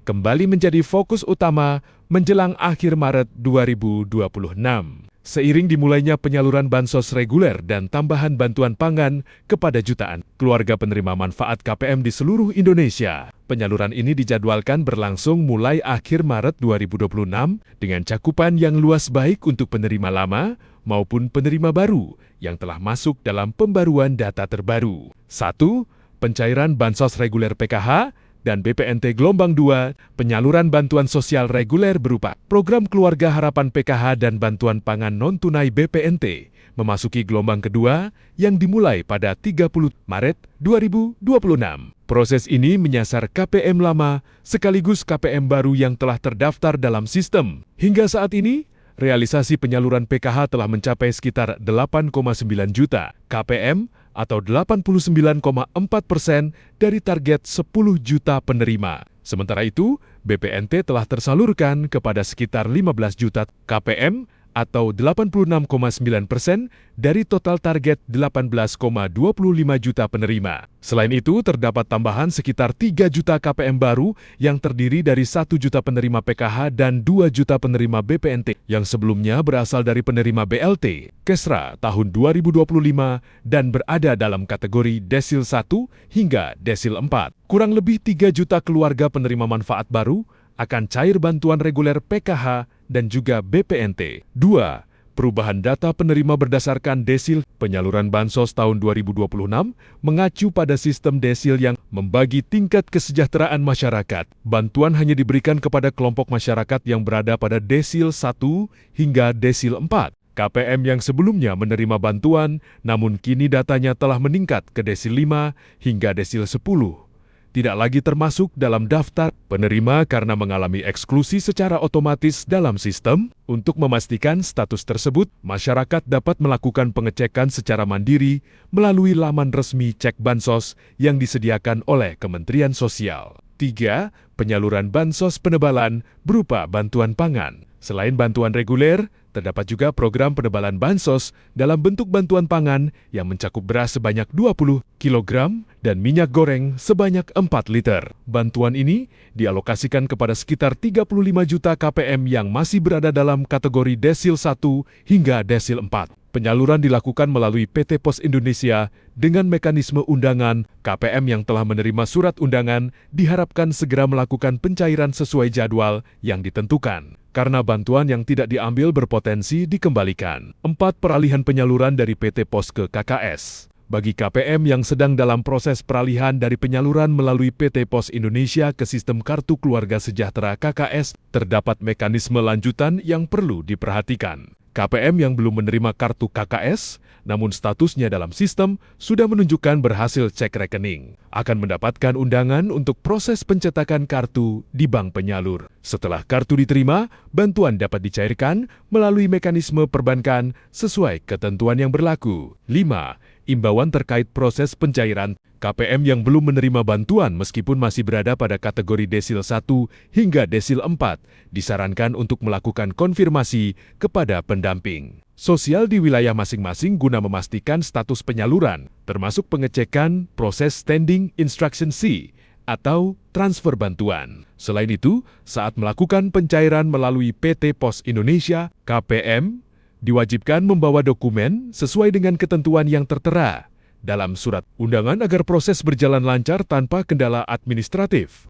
kembali menjadi fokus utama menjelang akhir Maret 2026. Seiring dimulainya penyaluran bansos reguler dan tambahan bantuan pangan kepada jutaan keluarga penerima manfaat KPM di seluruh Indonesia, penyaluran ini dijadwalkan berlangsung mulai akhir Maret 2026 dengan cakupan yang luas baik untuk penerima lama maupun penerima baru yang telah masuk dalam pembaruan data terbaru. 1. Pencairan bansos reguler PKH dan BPNT Gelombang 2, penyaluran bantuan sosial reguler berupa program Keluarga Harapan PKH dan bantuan pangan non-tunai BPNT memasuki gelombang kedua yang dimulai pada 30 Maret 2026. Proses ini menyasar KPM lama sekaligus KPM baru yang telah terdaftar dalam sistem. Hingga saat ini, realisasi penyaluran PKH telah mencapai sekitar 8,9 juta KPM atau 89,4% dari target 10 juta penerima. Sementara itu, BPNT telah tersalurkan kepada sekitar 15 juta KPM atau 86,9% dari total target 18,25 juta penerima. Selain itu, terdapat tambahan sekitar 3 juta KPM baru yang terdiri dari 1 juta penerima PKH dan 2 juta penerima BPNT yang sebelumnya berasal dari penerima BLT, Kesra tahun 2025 dan berada dalam kategori Desil 1 hingga Desil 4. Kurang lebih 3 juta keluarga penerima manfaat baru akan cair bantuan reguler PKH dan juga BPNT. 2. Perubahan data penerima berdasarkan desil penyaluran bansos tahun 2026 mengacu pada sistem desil yang membagi tingkat kesejahteraan masyarakat. Bantuan hanya diberikan kepada kelompok masyarakat yang berada pada desil 1 hingga desil 4. KPM yang sebelumnya menerima bantuan, namun kini datanya telah meningkat ke desil 5 hingga desil 10. Tidak lagi termasuk dalam daftar penerima karena mengalami eksklusi secara otomatis dalam sistem. Untuk memastikan status tersebut, masyarakat dapat melakukan pengecekan secara mandiri melalui laman resmi Cek Bansos yang disediakan oleh Kementerian Sosial. 3. Penyaluran bansos penebalan berupa bantuan pangan. Selain bantuan reguler, terdapat juga program penebalan bansos dalam bentuk bantuan pangan yang mencakup beras sebanyak 20 kg dan minyak goreng sebanyak 4 liter. Bantuan ini dialokasikan kepada sekitar 35 juta KPM yang masih berada dalam kategori Desil 1 hingga Desil 4. Penyaluran dilakukan melalui PT Pos Indonesia dengan mekanisme undangan. KPM yang telah menerima surat undangan diharapkan segera melakukan pencairan sesuai jadwal yang ditentukan. Karena bantuan yang tidak diambil berpotensi dikembalikan. 4. Peralihan penyaluran dari PT Pos ke KKS. Bagi KPM yang sedang dalam proses peralihan dari penyaluran melalui PT Pos Indonesia ke sistem Kartu Keluarga Sejahtera KKS, terdapat mekanisme lanjutan yang perlu diperhatikan. KPM yang belum menerima kartu KKS, namun statusnya dalam sistem sudah menunjukkan berhasil cek rekening, akan mendapatkan undangan untuk proses pencetakan kartu di bank penyalur. Setelah kartu diterima, bantuan dapat dicairkan melalui mekanisme perbankan sesuai ketentuan yang berlaku. 5. Imbauan terkait proses pencairan. KPM yang belum menerima bantuan meskipun masih berada pada kategori Desil 1 hingga Desil 4 disarankan untuk melakukan konfirmasi kepada pendamping sosial di wilayah masing-masing guna memastikan status penyaluran, termasuk pengecekan proses Standing Instruction C atau transfer bantuan. Selain itu, saat melakukan pencairan melalui PT Pos Indonesia, KPM diwajibkan membawa dokumen sesuai dengan ketentuan yang tertera dalam surat undangan agar proses berjalan lancar tanpa kendala administratif.